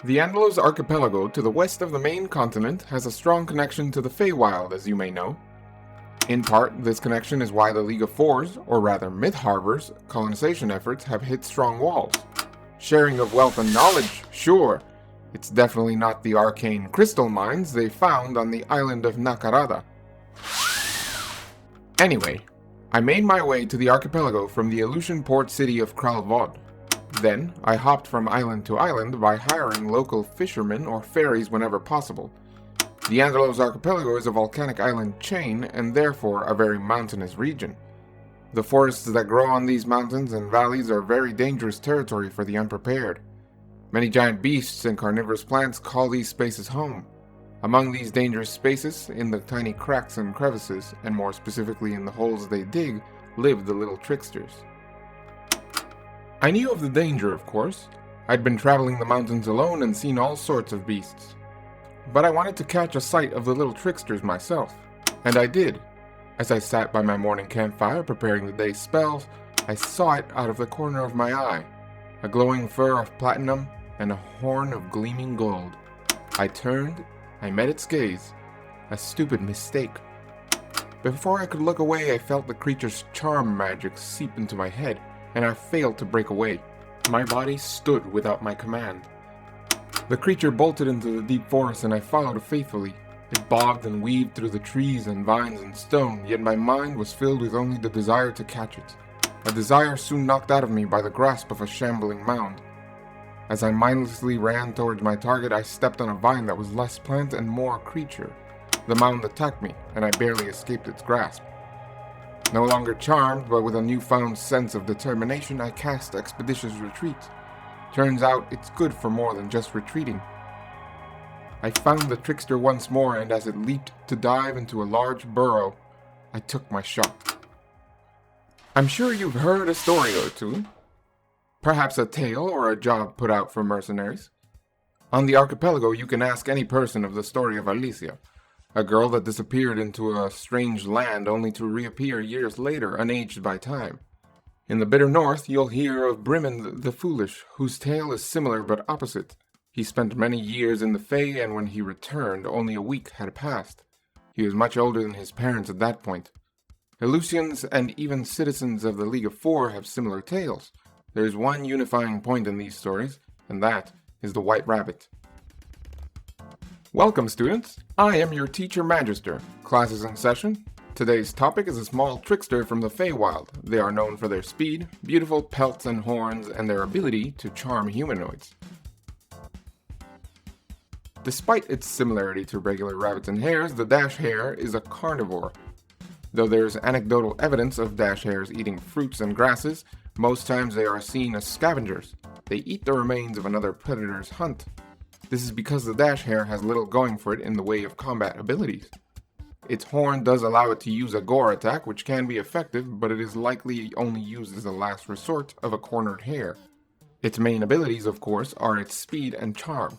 The Andalos archipelago to the west of the main continent has a strong connection to the Feywild, as you may know. In part, this connection is why the League of Fours, or rather Myth Harbor's, colonization efforts have hit strong walls. Sharing of wealth and knowledge, sure. It's definitely not the arcane crystal mines they found on the island of Nakarada. Anyway, I made my way to the archipelago from the Aleutian port city of Kralvod. Then, I hopped from island to island by hiring local fishermen or ferries whenever possible. The Andalos archipelago is a volcanic island chain and therefore a very mountainous region. The forests that grow on these mountains and valleys are very dangerous territory for the unprepared. Many giant beasts and carnivorous plants call these spaces home. Among these dangerous spaces, in the tiny cracks and crevices, and more specifically in the holes they dig, live the little tricksters. I knew of the danger, of course. I'd been traveling the mountains alone and seen all sorts of beasts. But I wanted to catch a sight of the little tricksters myself. And I did. As I sat by my morning campfire preparing the day's spells, I saw it out of the corner of my eye. A glowing fur of platinum and a horn of gleaming gold. I turned, I met its gaze. A stupid mistake. Before I could look away, I felt the creature's charm magic seep into my head, and I failed to break away. My body stood without my command. The creature bolted into the deep forest and I followed faithfully. It bobbed and weaved through the trees and vines and stone, yet my mind was filled with only the desire to catch it. A desire soon knocked out of me by the grasp of a shambling mound. As I mindlessly ran towards my target, I stepped on a vine that was less plant and more creature. The mound attacked me, and I barely escaped its grasp. No longer charmed, but with a newfound sense of determination, I cast Expeditious Retreat. Turns out it's good for more than just retreating. I found the trickster once more, and as it leaped to dive into a large burrow, I took my shot. I'm sure you've heard a story or two. Perhaps a tale or a job put out for mercenaries. On the archipelago, you can ask any person of the story of Alicia, a girl that disappeared into a strange land only to reappear years later, unaged by time. In the bitter north, you'll hear of Brimond the Foolish, whose tale is similar but opposite. He spent many years in the Fae, and when he returned, only a week had passed. He was much older than his parents at that point. Aleutians and even citizens of the League of Four have similar tales. There is one unifying point in these stories, and that is the White Rabbit. Welcome, students! I am your teacher Magister. Class is in session. Today's topic is a small trickster from the Feywild. They are known for their speed, beautiful pelts and horns, and their ability to charm humanoids. Despite its similarity to regular rabbits and hares, the dash hare is a carnivore. Though there is anecdotal evidence of dash hares eating fruits and grasses, most times they are seen as scavengers. They eat the remains of another predator's hunt. This is because the dash hare has little going for it in the way of combat abilities. Its horn does allow it to use a gore attack, which can be effective, but it is likely only used as a last resort of a cornered hare. Its main abilities, of course, are its speed and charm.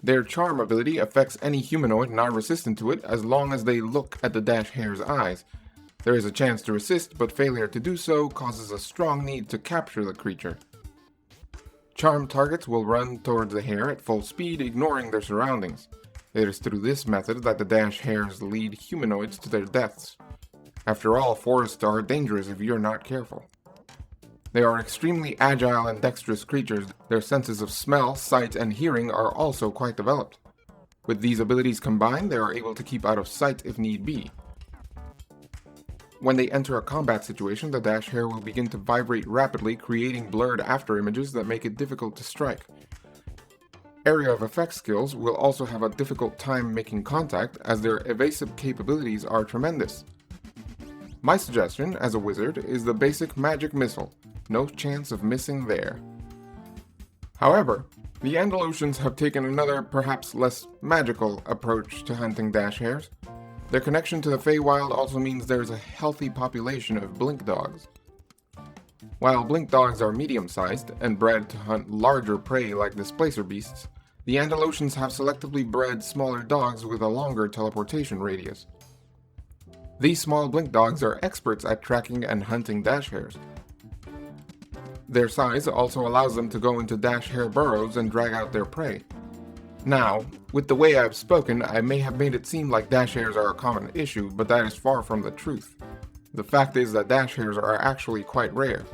Their charm ability affects any humanoid not resistant to it as long as they look at the dash hare's eyes. There is a chance to resist, but failure to do so causes a strong need to capture the creature. Charmed targets will run towards the hare at full speed, ignoring their surroundings. It is through this method that the dash hares lead humanoids to their deaths. After all, forests are dangerous if you're not careful. They are extremely agile and dexterous creatures. Their senses of smell, sight, and hearing are also quite developed. With these abilities combined, they are able to keep out of sight if need be. When they enter a combat situation, the dash hare will begin to vibrate rapidly, creating blurred after images that make it difficult to strike. Area of effect skills will also have a difficult time making contact, as their evasive capabilities are tremendous. My suggestion, as a wizard, is the basic magic missile. No chance of missing there. However, the Andalusians have taken another, perhaps less magical, approach to hunting dash hares. Their connection to the Feywild also means there is a healthy population of blink dogs. While blink dogs are medium-sized and bred to hunt larger prey like displacer beasts, the Andalusians have selectively bred smaller dogs with a longer teleportation radius. These small blink dogs are experts at tracking and hunting dash hares. Their size also allows them to go into dash hare burrows and drag out their prey. Now, with the way I've spoken, I may have made it seem like dash hares are a common issue, but that is far from the truth. The fact is that dash hares are actually quite rare.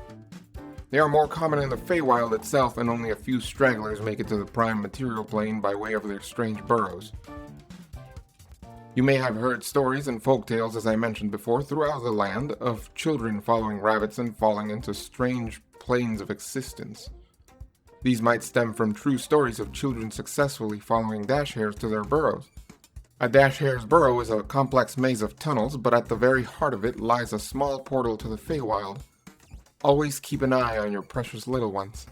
They are more common in the Feywild itself, and only a few stragglers make it to the prime material plane by way of their strange burrows. You may have heard stories and folktales, as I mentioned before, throughout the land, of children following rabbits and falling into strange planes of existence. These might stem from true stories of children successfully following dash hares to their burrows. A dash hare's burrow is a complex maze of tunnels, but at the very heart of it lies a small portal to the Feywild. Always keep an eye on your precious little ones.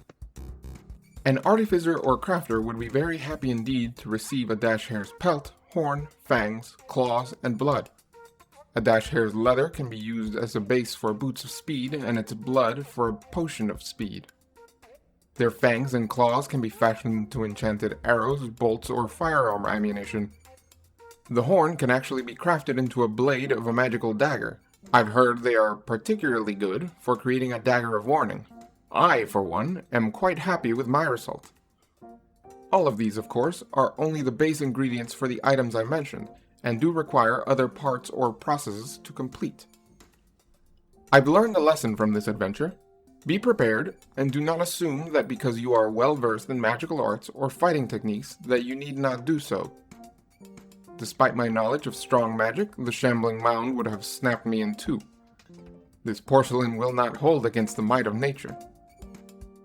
An artificer or crafter would be very happy indeed to receive a dash hare's pelt, horn, fangs, claws, and blood. A dash hare's leather can be used as a base for boots of speed, and its blood for a potion of speed. Their fangs and claws can be fashioned into enchanted arrows, bolts, or firearm ammunition. The horn can actually be crafted into a blade of a magical dagger. I've heard they are particularly good for creating a dagger of warning. I, for one, am quite happy with my result. All of these, of course, are only the base ingredients for the items I mentioned, and do require other parts or processes to complete. I've learned a lesson from this adventure. Be prepared, and do not assume that because you are well versed in magical arts or fighting techniques that you need not do so. Despite my knowledge of strong magic, the shambling mound would have snapped me in two. This porcelain will not hold against the might of nature.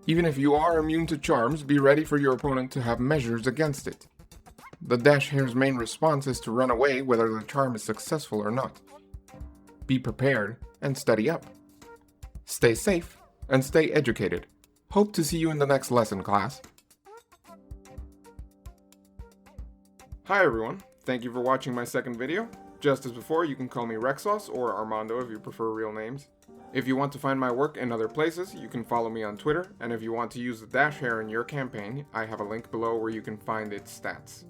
Even if you are immune to charms, be ready for your opponent to have measures against it. The dash hare's main response is to run away whether the charm is successful or not. Be prepared and study up. Stay safe and stay educated. Hope to see you in the next lesson, class. Hi everyone, thank you for watching my second video. Just as before, you can call me Rexos or Armando if you prefer real names. If you want to find my work in other places, you can follow me on Twitter, and if you want to use the dash hare in your campaign, I have a link below where you can find its stats.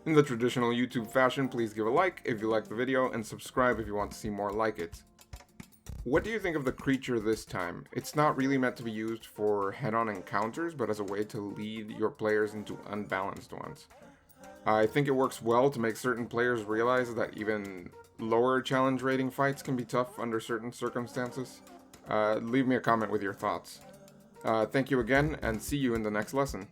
In the traditional YouTube fashion, please give a like if you like the video, and subscribe if you want to see more like it. What do you think of the creature this time? It's not really meant to be used for head-on encounters, but as a way to lead your players into unbalanced ones. I think it works well to make certain players realize that even lower challenge rating fights can be tough under certain circumstances. Leave me a comment with your thoughts. Thank you again, and see you in the next lesson.